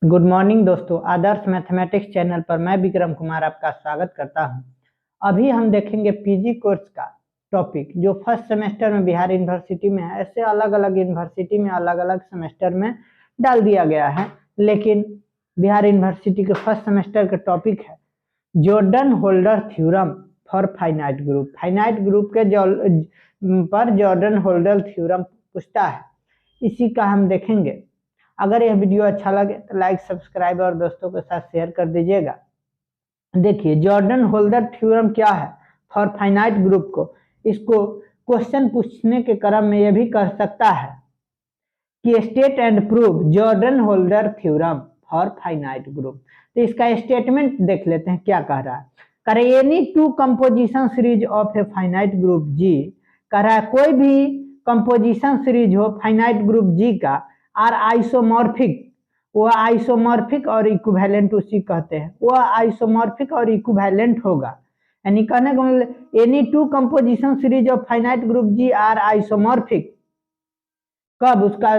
Good morning दोस्तों, आदर्श mathematics channel पर मैं विक्रम कुमार आपका स्वागत करता हूं। अभी हम देखेंगे पीजी कोर्स का टॉपिक जो फर्स्ट सेमेस्टर में बिहार यूनिवर्सिटी में है। ऐसे अलग अलग यूनिवर्सिटी में अलग अलग सेमेस्टर में डाल दिया गया है, लेकिन बिहार यूनिवर्सिटी के फर्स्ट सेमेस्टर का टॉपिक है Jordan holder theorem for finite group. Finite group के पर जॉर्डन होल्डर थ्योरम पूछता है, इसी का हम देखेंगे। अगर यह वीडियो अच्छा लगे तो लाइक, सब्सक्राइब और दोस्तों के साथ शेयर कर दीजिएगा। देखिए, जॉर्डन होल्डर थ्योरम क्या है फॉर फाइनाइट ग्रुप को, इसको क्वेश्चन पूछने के क्रम में यह भी कर सकता है कि state and prove Jordan holder theorem for finite group. तो इसका स्टेटमेंट देख लेते हैं क्या कह रहा है। कह रहा है any two composition series of a finite group G. कह रहा है कोई भी कंपोजिशन सीरीज हो फाइनाइट ग्रुप जी का आर आइसोमॉर्फिक, वह आइसोमॉर्फिक और इक्विवेलेंट उसी कहते हैं, वह आइसोमॉर्फिक और इक्विवेलेंट होगा। यानी कहने का मतलब any two composition series of finite group G are isomorphic, कब उसका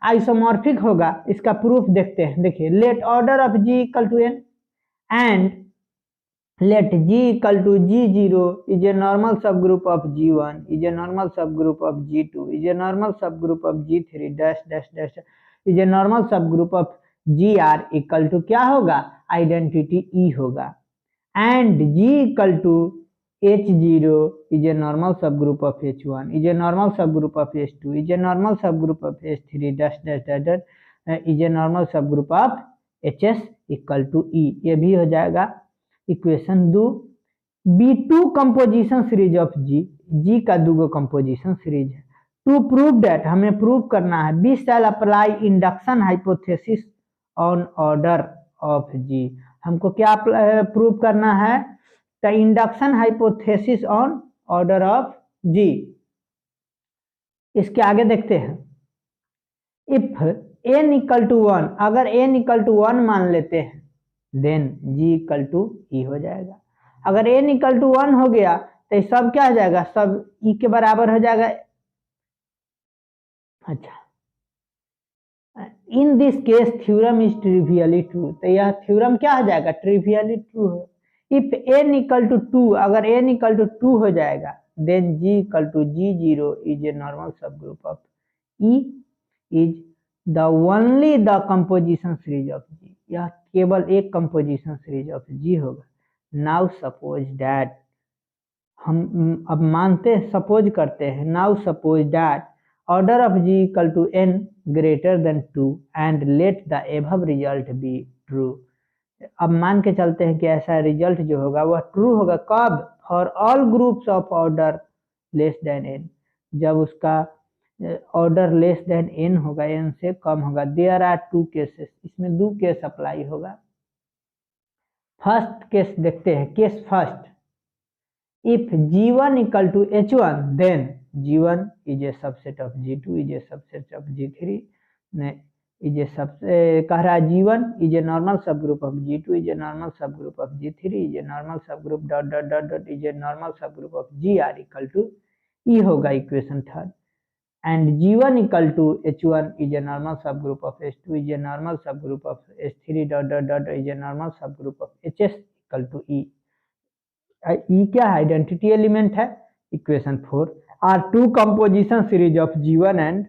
आइसोमॉर्फिक होगा इसका प्रूफ देखते हैं। देखिए, let order of G equal to n and let G equal to G0 is a normal subgroup of G1 is a normal subgroup of G2 is a normal subgroup of G3 dash dash dash is a normal subgroup of GR equal to क्या होगा, identity E होगा। and G equal to H0 is a normal subgroup of H1 is a normal subgroup of H2 is a normal subgroup of H3 dash dash dash dash is a normal subgroup of HS equal to E। ये भी हो जाएगा equation 2। B2 composition series of G, G का दूगो composition series है। To prove that, हमें prove करना है we shall apply induction hypothesis on order of G. हमको क्या प्रूव करना है, the induction hypothesis on order of G. इसके आगे देखते हैं, इफ n इक्वल टू 1, अगर n इक्वल टू 1 मान लेते हैं देन g इक्वल टू ई हो जाएगा। अगर n इक्वल टू 1 हो गया तो सब क्या हो जाएगा, सब e के बराबर हो जाएगा। अच्छा, in this case theorem is trivially true, तो यह थ्योरम क्या हो जाएगा, ट्रिवियली ट्रू है। इफ n इक्वल टू 2, अगर n इक्वल टू 2 हो जाएगा then g equal to G0 is a normal subgroup of E is the only the composition series of G। यह केवल एक कंपोजिशन सीरीज ऑफ G होगा। Now suppose that, हम अब मानते हैं, सपोज करते हैं। Now suppose that order of G equal to n greater than 2 and let the above result be true. अब मान के चलते हैं कि ऐसा रिजल्ट जो होगा वह ट्रू होगा। कब, for all groups of order less than n, जब उसका ऑर्डर लेस देन n होगा, n से कम होगा। देयर आर टू केसेस, इसमें दो केस अप्लाई होगा। फर्स्ट केस देखते हैं, case first, if G1 equal to H1 then G1 is a subset of G2 is a subset of G3 is a sub, कह रहा है G1 is a normal subgroup of G2 is a normal subgroup of G3 is a normal subgroup dot dot dot dot is a normal subgroup of GR equal to E होगा equation third. and G1 equal to H1 is a normal subgroup of H2 is a normal subgroup of H3 dot dot dot is a normal subgroup of HS equal to E। E क्या है, identity element है। Equation 4 are two composition series of G1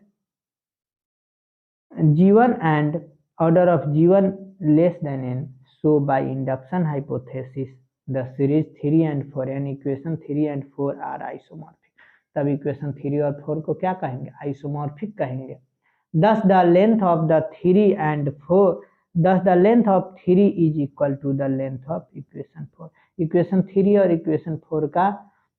and order of G1 less than n, so by induction hypothesis the series 3 and 4 and equation 3 and 4 are isomorphic। तब equation 3 और 4 को क्या कहेंगे, isomorphic कहेंगे। thus the length of the 3 and 4 thus the length of 3 is equal to the length of equation 4। Equation 3 और equation 4 का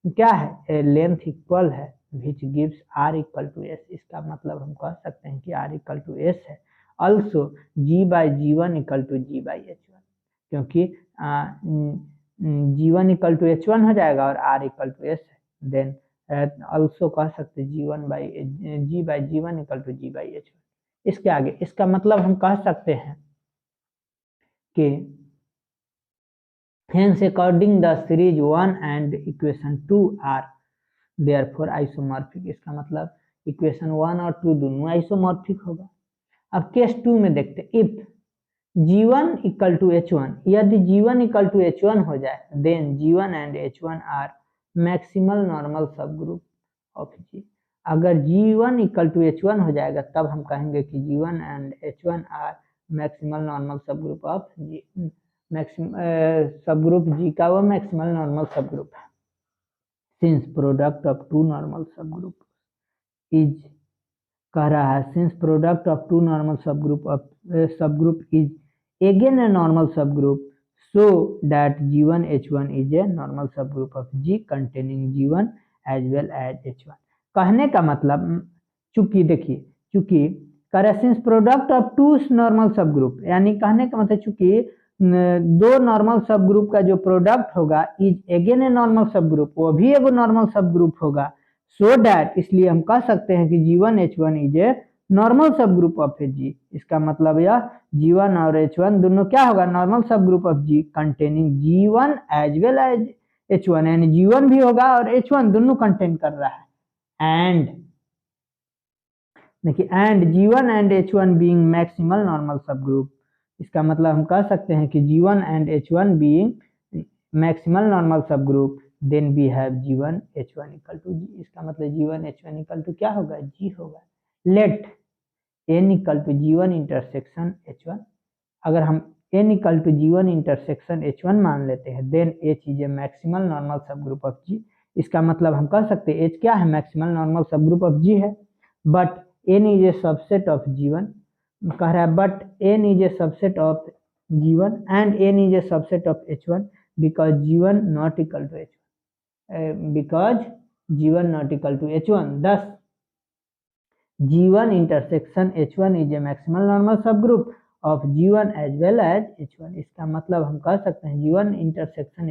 क्या है, लेंथ इक्वल है, which gives r equal to s। इसका मतलब हम कह सकते हैं कि r equal to s है। also g by g1 equal to g by h1, क्योंकि g1 equal to h1 हो जाएगा और r equal to s है। देन also कह सकते G1 by G by G1 equal to G by H1। इसके आगे इसका मतलब हम कह सकते हैं कि hence according the series 1 and equation 2 are therefore isomorphic। इसका मतलब इक्वेशन 1 और 2 दोनों आइसोमॉर्फिक होगा। अब केस 2 में देखते, if G1 equal to H1, यदि G1 इक्वल टू H1 हो जाए then G1 and H1 are maximal normal subgroup of G। अगर G1 इक्वल टू H1 हो जाएगा तब हम कहेंगे कि G1 and H1 are maximal normal subgroup of G। Subgroup G का वो मैक्सिमल नॉर्मल सब ग्रुप है। Since product of two normal subgroup is, कह रहा है since product of two normal subgroup is again a normal subgroup, so that G1 H1 is a normal subgroup of G containing G1 as well as H1। कहने का मतलब चूंकि देखिए, चूंकि since product of two normal subgroup, यानी कहने का मतलब चूंकि दो नॉर्मल सब ग्रुप का जो प्रोडक्ट होगा इज अगेन ए नॉर्मल सब ग्रुप, वो भी एगो नॉर्मल सब ग्रुप होगा। सो दैट, इसलिए हम कह सकते हैं कि G1 H1 is a normal subgroup of G। इसका मतलब यह G1 और H1 दोनों क्या होगा, normal subgroup of G containing G1 as well as H1, यानी G1 भी होगा और H1 दोनों कंटेन कर रहा है। एंड देखिए, and G1 and H1 being maximal normal subgroup, इसका मतलब हम कह सकते हैं कि G1 and H1 being maximal normal subgroup, then we have G1 H1 equal to G। इसका मतलब G1 H1 इक्वल टू क्या होगा, G होगा। Let n equal to G1 intersection H1, अगर हम n equal to G1 intersection H1 मान लेते हैं then H is a maximal normal subgroup of G। इसका मतलब हम कह सकते हैं H क्या है, maximal normal subgroup of G है। But n is a subset of G1, कह रहा है but n is a subset of G1 and n is a subset of H1 because G1 not equal to H1, because G1 not equal to H1, thus G1 intersection H1 is a maximal normal subgroup of G1 as well as H1। इसका मतलब हम कह सकते हैं G1 intersection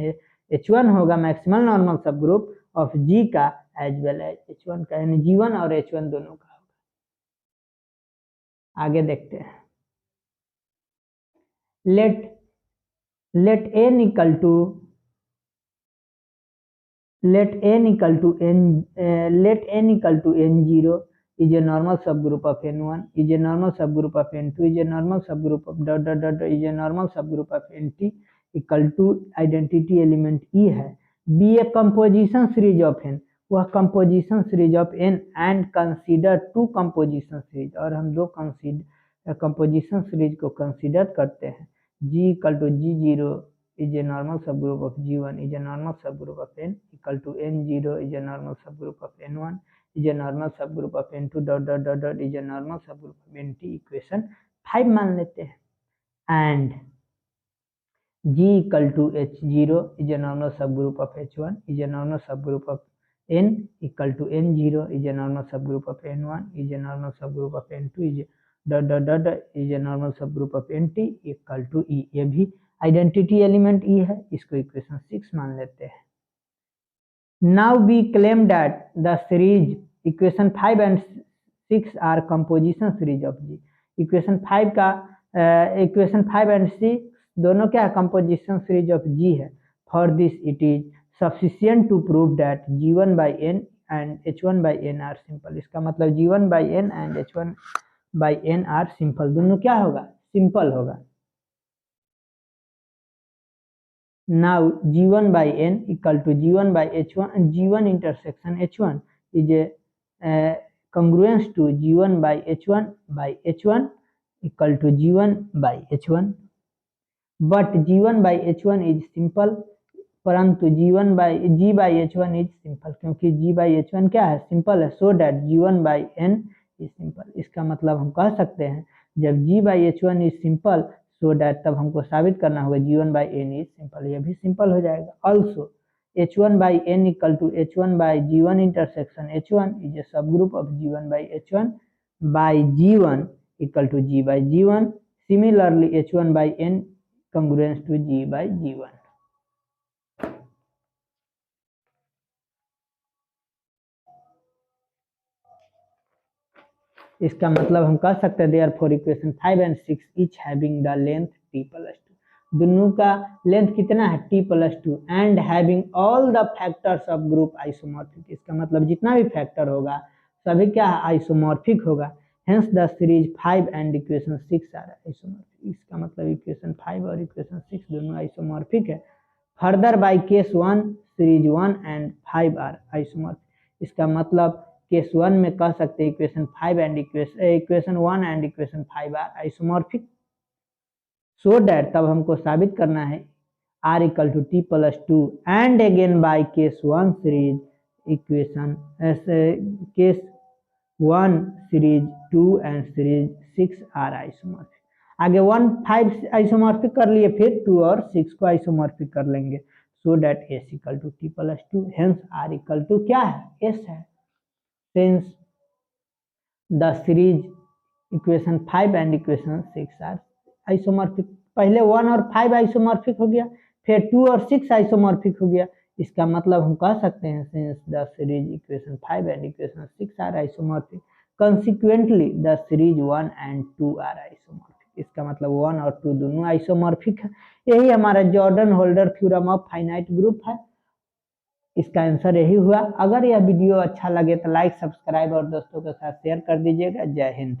H1 होगा maximal normal subgroup of G का as well as H1 का, यानी G1 और H1 दोनों का होगा। आगे देखते हैं। Let n equal to n0 is a normal subgroup of n1, is a normal subgroup of n2, is a normal subgroup of dot dot dot, is a normal subgroup of nt equal to identity element E है। be a composition series of n, वह composition series of n and consider two composition series, और हम दो composition series को consider करते हैं। G equal to G0 is a normal subgroup of G1, is a normal subgroup of n equal to n0 is a normal subgroup of n1, is a normal subgroup of n2 dot dot dot dot is a normal subgroup of nt। Equation 5 मान लेते हैं। And G equal to H0 is a normal subgroup of H1, is a normal subgroup of n equal to n0 is a normal subgroup of n1, is a normal subgroup of n2 is a dot dot dot dot is a normal subgroup of nt equal to E। ये भी identity element E है, इसको equation 6 मान लेते हैं। Now we claim that the series equation 5 and 6 are composition series of G। Equation 5 का equation 5 and 6 दोनों क्या composition series of G है। For this it is sufficient to prove that G1 by n and H1 by n are simple। इसका मतलब G1 by n and H1 by n are simple, दोनों क्या होगा, simple होगा। Now G1 by n equal to G1 by H1, G1 intersection H1 is a congruence to G1 by H1 equal to G1 by H1, but G1 by H1 is simple, परंतु G by H1 is simple, क्योंकि G by H1 क्या है, simple है। so that G1 by n is simple। इसका मतलब हम कह सकते हैं जब G by H1 is simple so that तब हमको साबित करना होगा G1 by n is simple, ये भी सिंपल हो जाएगा। also H1 by n equal to H1 by G1 intersection H1 is a subgroup of G1 by H1 by G1 equal to G by G1। similarly H1 by n congruence to G by G1। इसका मतलब हम कह सकते हैं therefore equation 5 and 6 each having the length t plus 2, दोनों का length कितना है, t plus 2 and having all the factors of group isomorphic। इसका मतलब जितना भी फैक्टर होगा सभी क्या है, आइसोमॉर्फिक होगा। Hence the series 5 and equation 6 are isomorphic. इसका मतलब इक्वेशन 5 और इक्वेशन 6 दोनों आइसोमॉर्फिक है। Further by case 1 series 1 and 5 are isomorphic. इसका मतलब केस 1 में कह सकते हैं equation 5 and equation 1 and equation 5 are isomorphic. So that तब हमको साबित करना है r equal to T plus 2 and again by case 1 series equation case 1 series 2 and series 6 are isomorphic. आगे 1 5 आइसोमॉर्फिक कर लिए, फिर 2 और 6 को आइसोमॉर्फिक कर लेंगे। So that s equal to T plus 2 hence r equal to क्या है, s है। Since the series equation 5 and equation 6 are isomorphic. पहले 1 और 5 आइसोमॉर्फिक हो गया, फिर 2 और 6 आइसोमॉर्फिक हो गया। इसका मतलब हम कह सकते हैं since the series equation 5 and equation 6 are isomorphic consequently the series 1 and 2 are isomorphic. इसका मतलब 1 और 2 दोनों आइसोमॉर्फिक है। यही हमारा Jordan holder theorem of finite group है। इसका आंसर यही हुआ। अगर यह वीडियो अच्छा लगे तो लाइक, सब्सक्राइब और दोस्तों के साथ शेयर कर दीजिएगा। जय हिंद।